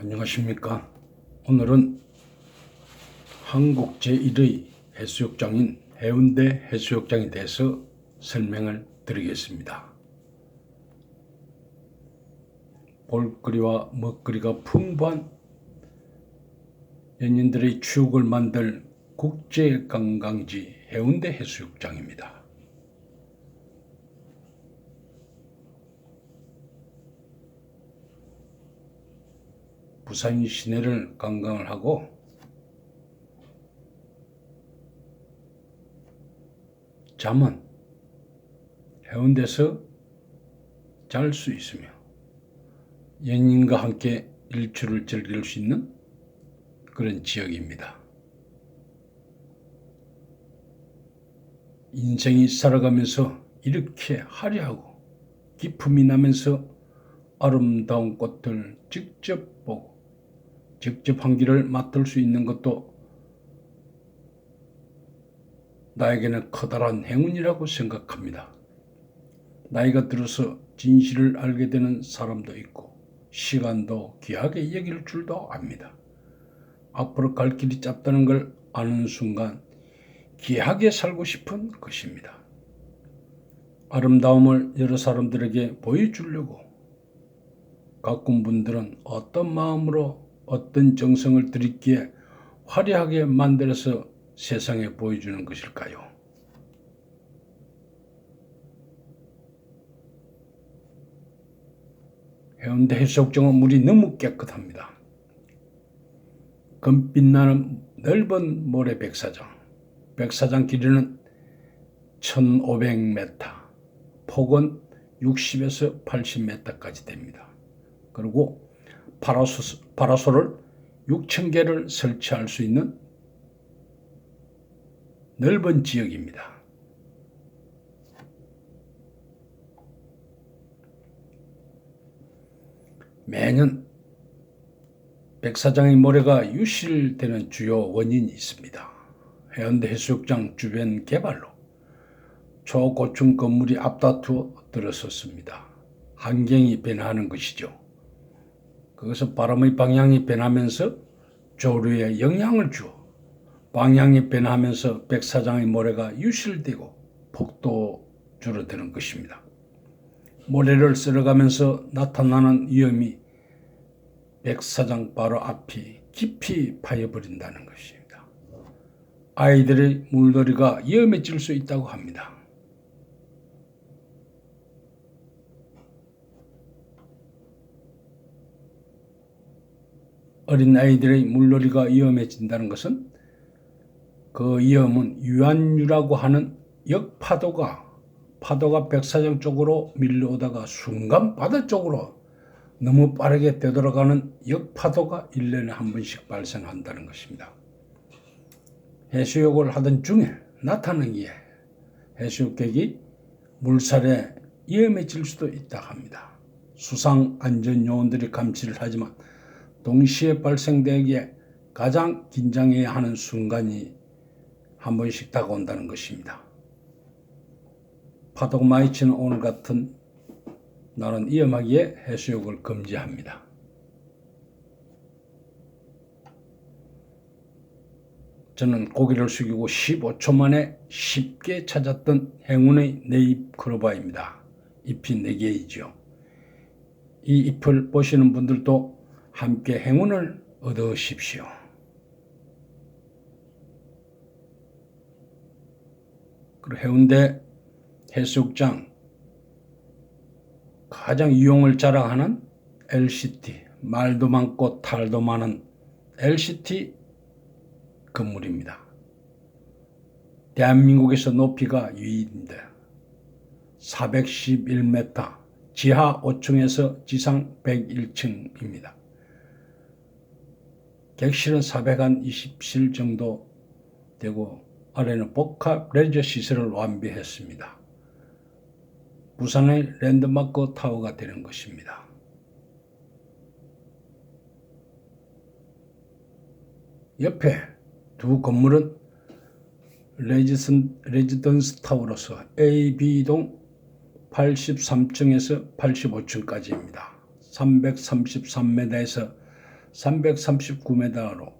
안녕하십니까. 오늘은 한국 제1의 해수욕장인 해운대 해수욕장에 대해서 설명을 드리겠습니다. 볼거리와 먹거리가 풍부한 연인들의 추억을 만들 국제관광지 해운대 해수욕장입니다. 부산 시내를 관광을 하고 잠은 해운대에서 잘 수 있으며 연인과 함께 일출을 즐길 수 있는 그런 지역입니다. 인생이 살아가면서 이렇게 화려하고 기품이 나면서 아름다운 꽃들 직접 보고 직접 향기를 맡을 수 있는 것도 나에게는 커다란 행운이라고 생각합니다. 나이가 들어서 진실을 알게 되는 사람도 있고 시간도 귀하게 여길 줄도 압니다. 앞으로 갈 길이 짧다는 걸 아는 순간 귀하게 살고 싶은 것입니다. 아름다움을 여러 사람들에게 보여주려고 가끔 분들은 어떤 마음으로 어떤 정성을 들이기에 화려하게 만들어서 세상에 보여주는 것일까요? 해운대 해수욕장은 물이 너무 깨끗합니다. 금빛 나는 넓은 모래 백사장. 백사장 길이는 1500m, 폭은 60에서 80m까지 됩니다. 그리고 파라솔을 6000개를 설치할 수 있는 넓은 지역입니다. 매년 백사장의 모래가 유실되는 주요 원인이 있습니다. 해운대 해수욕장 주변 개발로 초고층 건물이 앞다투어 들어섰습니다. 환경이 변화하는 것이죠. 그것은 바람의 방향이 변하면서 조류에 영향을 주어 방향이 변하면서 백사장의 모래가 유실되고 폭도 줄어드는 것입니다. 모래를 쓸어가면서 나타나는 위험이 백사장 바로 앞이 깊이 파여버린다는 것입니다. 아이들의 물놀이가 위험해질 수 있다고 합니다. 어린 아이들의 물놀이가 위험해진다는 것은 그 위험은 유한유라고 하는 역파도가 백사장 쪽으로 밀려오다가 순간 바다 쪽으로 너무 빠르게 되돌아가는 역파도가 1년에 한 번씩 발생한다는 것입니다. 해수욕을 하던 중에 나타나기에 해수욕객이 물살에 위험해질 수도 있다 합니다. 수상안전요원들이 감시를 하지만 동시에 발생되기에 가장 긴장해야 하는 순간이 한 번씩 다가온다는 것입니다. 파도가 많이 치는 오늘 같은 날은 위험하기에 해수욕을 금지합니다. 저는 고개를 숙이고 15초 만에 쉽게 찾았던 행운의 네잎 크로바입니다. 잎이 4개이죠. 이 잎을 보시는 분들도 함께 행운을 얻으십시오. 그리고 해운대 해수욕장 가장 이용을 자랑하는 LCT, 말도 많고 탈도 많은 LCT 건물입니다. 대한민국에서 높이가 유일인데 411m, 지하 5층에서 지상 101층입니다. 객실은 420실 정도 되고 아래는 복합 레저 시설을 완비했습니다. 부산의 랜드마크 타워가 되는 것입니다. 옆에 두 건물은 레지던스 타워로서 A, B동 83층에서 85층까지입니다. 333m에서 339m로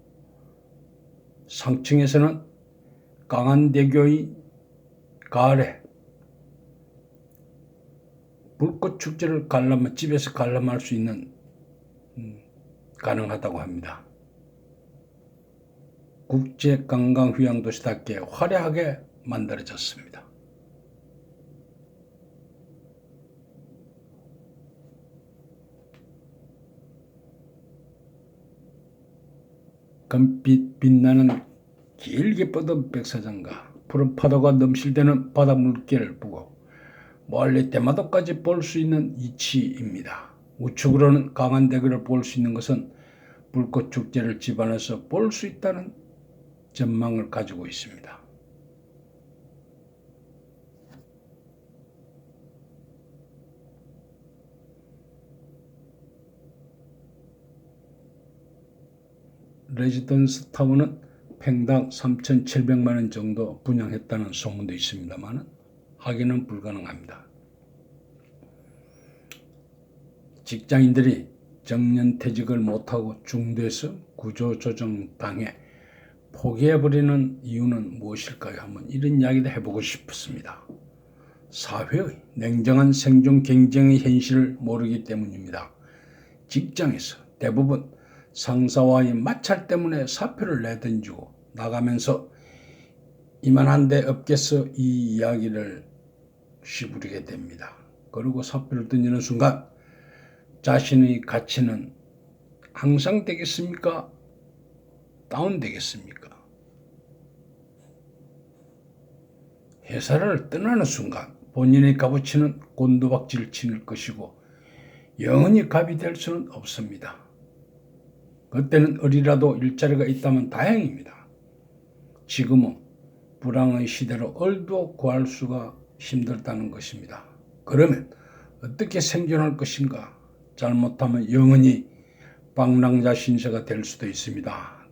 상층에서는 강한대교의 가을에 불꽃축제를 집에서 관람할 수 있는 가능하다고 합니다. 국제관광휴양도시답게 화려하게 만들어졌습니다. 금빛 빛나는 길게 뻗은 백사장과 푸른 파도가 넘실대는 바다 물결을 보고 멀리 대마도까지 볼 수 있는 이치입니다. 우측으로는 강한대교를 볼 수 있는 것은 불꽃축제를 집안에서 볼 수 있다는 전망을 가지고 있습니다. 레지던스 타워는 평당 3,700만 원 정도 분양했다는 소문도 있습니다만 확인은 불가능합니다. 직장인들이 정년퇴직을 못하고 중도에서 구조조정 당해 포기해버리는 이유는 무엇일까요? 한번 이런 이야기도 해보고 싶었습니다. 사회의 냉정한 생존 경쟁의 현실을 모르기 때문입니다. 직장에서 대부분 상사와의 마찰 때문에 사표를 내던지고 나가면서 이만한 데 없겠어 이 이야기를 쉬부리게 됩니다. 그리고 사표를 던지는 순간 자신의 가치는 항상 되겠습니까? 다운되겠습니까? 회사를 떠나는 순간 본인의 값어치는 곤두박질 치는 것이고 영원히 갑이 될 수는 없습니다. 그때는 어리라도 일자리가 있다면 다행입니다. 지금은 불황의 시대로 얼도 구할 수가 힘들다는 것입니다. 그러면 어떻게 생존할 것인가? 잘못하면 영원히 방랑자 신세가 될 수도 있습니다.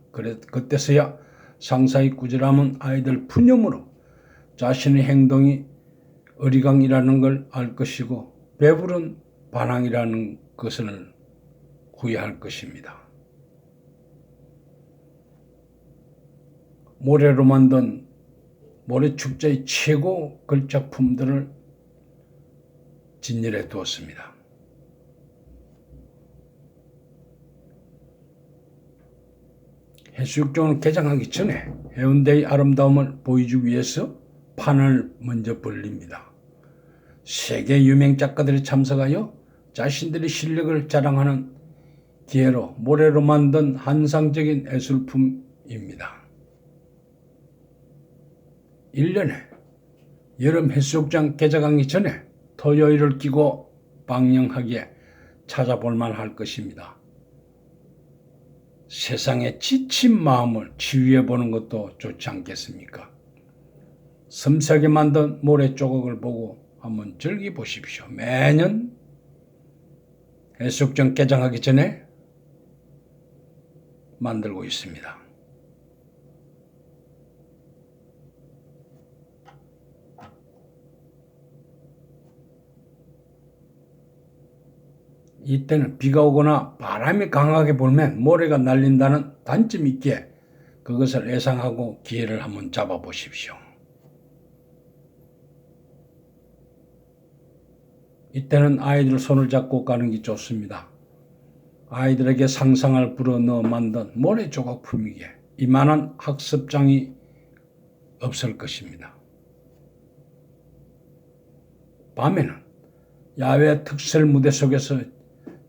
그때서야 상사의 꾸지람은 아이들 푸념으로 자신의 행동이 어리광이라는 걸 알 것이고 배부른 반항이라는 것을 후회할 것입니다. 모래로 만든 모래축제의 최고 걸작품들을 진열해 두었습니다. 해수욕장을 개장하기 전에 해운대의 아름다움을 보여주기 위해서 판을 먼저 벌립니다. 세계 유명 작가들이 참석하여 자신들의 실력을 자랑하는 기회로 모래로 만든 환상적인 예술품입니다. 1년에 여름 해수욕장 개장하기 전에 토요일을 끼고 방영하기에 찾아볼 만할 것입니다. 세상에 지친 마음을 치유해 보는 것도 좋지 않겠습니까? 섬세하게 만든 모래 조각을 보고 한번 즐겨 보십시오. 매년 해수욕장 개장하기 전에 만들고 있습니다. 이때는 비가 오거나 바람이 강하게 불면 모래가 날린다는 단점이 있기에 그것을 예상하고 기회를 한번 잡아 보십시오. 이때는 아이들 손을 잡고 가는 게 좋습니다. 아이들에게 상상을 불어넣어 만든 모래 조각품이기에 이만한 학습장이 없을 것입니다. 밤에는 야외 특설 무대 속에서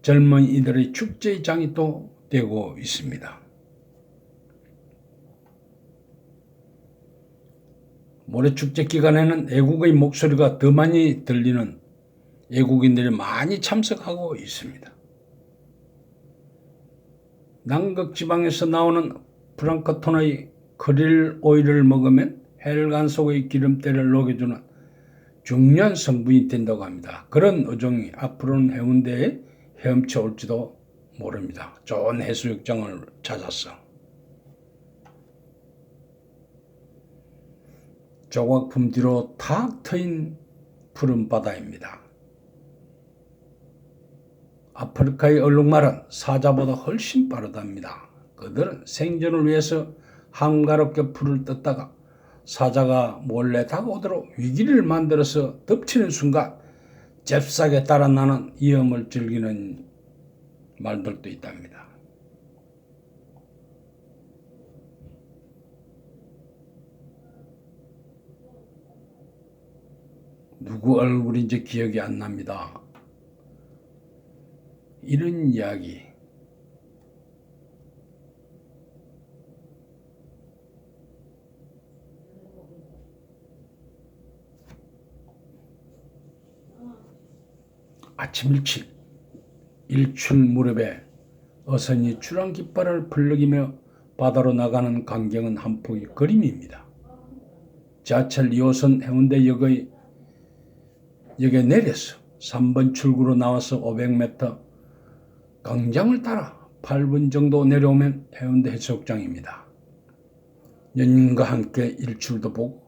젊은이들의 축제의 장이 또 되고 있습니다. 모래축제 기간에는 애국의 목소리가 더 많이 들리는 외국인들이 많이 참석하고 있습니다. 남극 지방에서 나오는 플랑크톤의 크릴 오일을 먹으면 혈관 속의 기름때를 녹여주는 중요한 성분이 된다고 합니다. 그런 어종이 앞으로는 해운대에 헤엄쳐 올지도 모릅니다. 좋은 해수욕장을 찾았어. 조각품 뒤로 탁 트인 푸른 바다입니다. 아프리카의 얼룩말은 사자보다 훨씬 빠르답니다. 그들은 생존을 위해서 한가롭게 풀을 뜯다가 사자가 몰래 다가오도록 위기를 만들어서 덮치는 순간 잽싸게 달아나는 위험을 즐기는 말들도 있답니다. 누구 얼굴인지 기억이 안 납니다. 이런 이야기. 아침 일출, 일출 무렵에 어선이 주랑 깃발을 풀럭이며 바다로 나가는 광경은 한 폭의 그림입니다. 지하철 2호선 해운대역에 내려서 3번 출구로 나와서 500m 강장을 따라 8분 정도 내려오면 해운대 해수욕장입니다. 연인과 함께 일출도 보고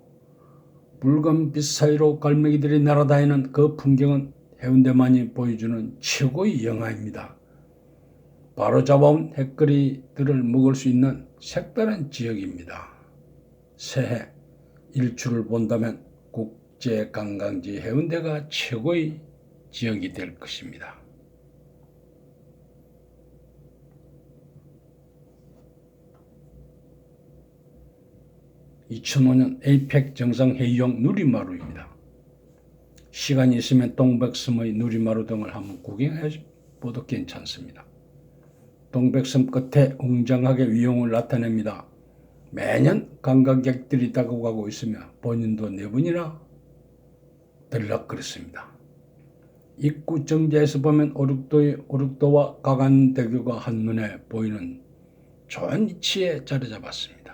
붉은빛 사이로 갈매기들이 날아다니는 그 풍경은 해운대만이 보여주는 최고의 영화입니다. 바로 잡아온 해거리들을 먹을 수 있는 색다른 지역입니다. 새해 일출을 본다면 국제관광지 해운대가 최고의 지역이 될 것입니다. 2005년 에이펙 정상회의용 누리마루입니다. 시간이 있으면 동백섬의 누리마루 등을 한번 구경해봐도 괜찮습니다. 동백섬 끝에 웅장하게 위용을 나타냅니다. 매년 관광객들이 다가가고 있으며 본인도 4번이나 들락거렸습니다. 입구 정자에서 보면 오륙도와 가간대교가 한눈에 보이는 좋은 위치에 자리 잡았습니다.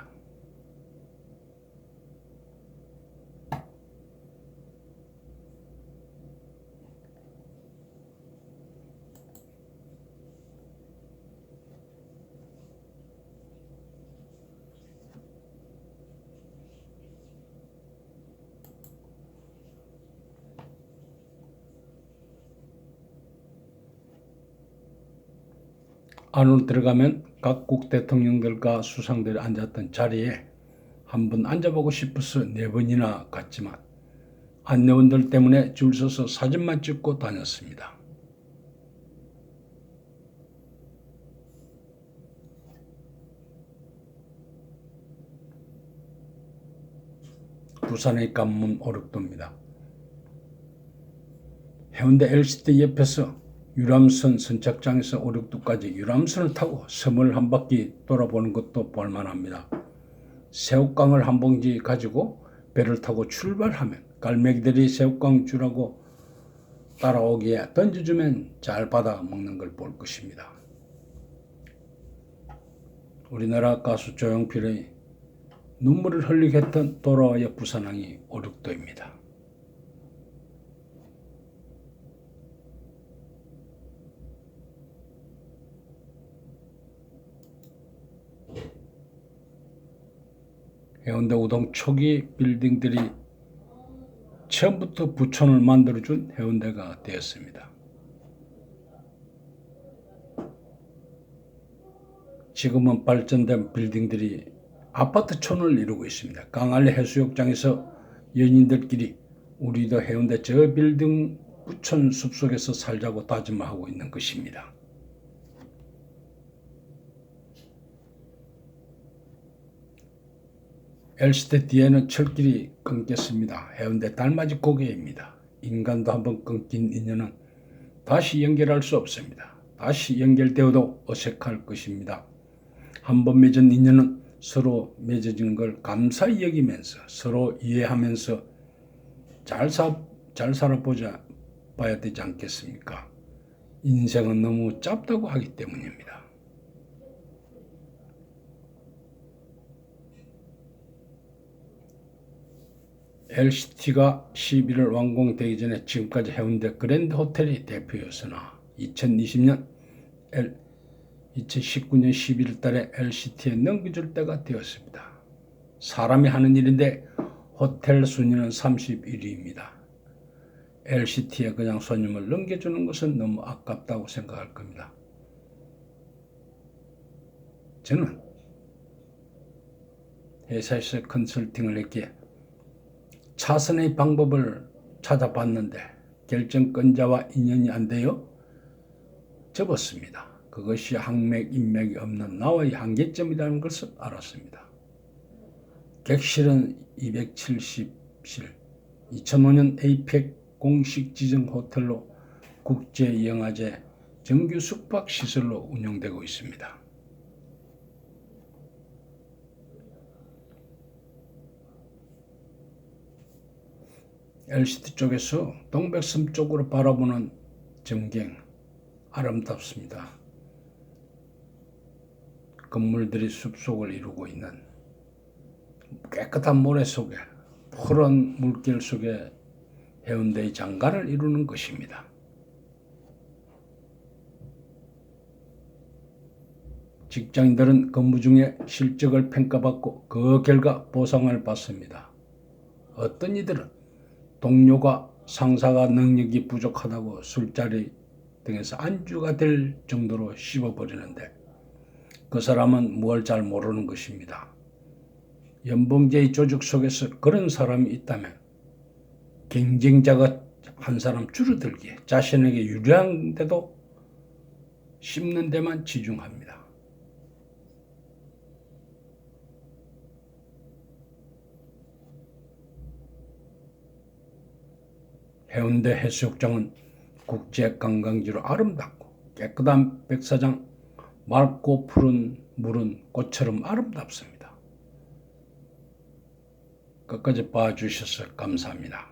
안으로 들어가면 각국 대통령들과 수상들이 앉았던 자리에 한번 앉아보고 싶어서 4번이나 갔지만 안내원들 때문에 줄 서서 사진만 찍고 다녔습니다. 부산의 관문 오륙도입니다. 해운대 LCT 옆에서 유람선 선착장에서 오륙도까지 유람선을 타고 섬을 한 바퀴 돌아보는 것도 볼만합니다. 새우깡을 한 봉지 가지고 배를 타고 출발하면 갈매기들이 새우깡 주라고 따라오기에 던져주면 잘 받아 먹는 걸 볼 것입니다. 우리나라 가수 조용필의 눈물을 흘리게 했던 돌아와요 부산항이 오륙도입니다. 해운대 우동 초기 빌딩들이 처음부터 부촌을 만들어준 해운대가 되었습니다. 지금은 발전된 빌딩들이 아파트촌을 이루고 있습니다. 강안리 해수욕장에서 연인들끼리 우리도 해운대 저 빌딩 부촌 숲속에서 살자고 다짐하고 있는 것입니다. LCT 뒤에는 철길이 끊겼습니다. 해운대 달맞이 고개입니다. 인간도 한번 끊긴 인연은 다시 연결할 수 없습니다. 다시 연결되어도 어색할 것입니다. 한번 맺은 인연은 서로 맺어진 걸 감사히 여기면서 서로 이해하면서 잘 살아봐야 되지 않겠습니까? 인생은 너무 짧다고 하기 때문입니다. LCT가 11월 완공되기 전에 지금까지 해운대 그랜드 호텔이 대표였으나 2019년 11월 달에 LCT에 넘겨줄 때가 되었습니다. 사람이 하는 일인데 호텔 순위는 31위입니다. LCT에 그냥 손님을 넘겨주는 것은 너무 아깝다고 생각할 겁니다. 저는 회사에서 컨설팅을 했기에 차선의 방법을 찾아봤는데 결정권자와 인연이 안 되어 접었습니다. 그것이 항맥, 인맥이 없는 나의 한계점이라는 것을 알았습니다. 객실은 270실, 2005년 에이펙 공식 지정 호텔로 국제영화제 정규 숙박시설로 운영되고 있습니다. LCT 쪽에서 동백섬 쪽으로 바라보는 전경 아름답습니다. 건물들이 숲속을 이루고 있는 깨끗한 모래 속에 푸른 물길 속에 해운대의 장가를 이루는 것입니다. 직장인들은 근무 중에 실적을 평가받고 그 결과 보상을 받습니다. 어떤 이들은 동료가 상사가 능력이 부족하다고 술자리 등에서 안주가 될 정도로 씹어버리는데 그 사람은 뭘 잘 모르는 것입니다. 연봉제의 조직 속에서 그런 사람이 있다면 경쟁자가 한 사람 줄어들기에 자신에게 유리한데도 씹는 데만 치중합니다. 해운대 해수욕장은 국제관광지로 아름답고 깨끗한 백사장, 맑고 푸른 물은 꽃처럼 아름답습니다. 끝까지 봐주셔서 감사합니다.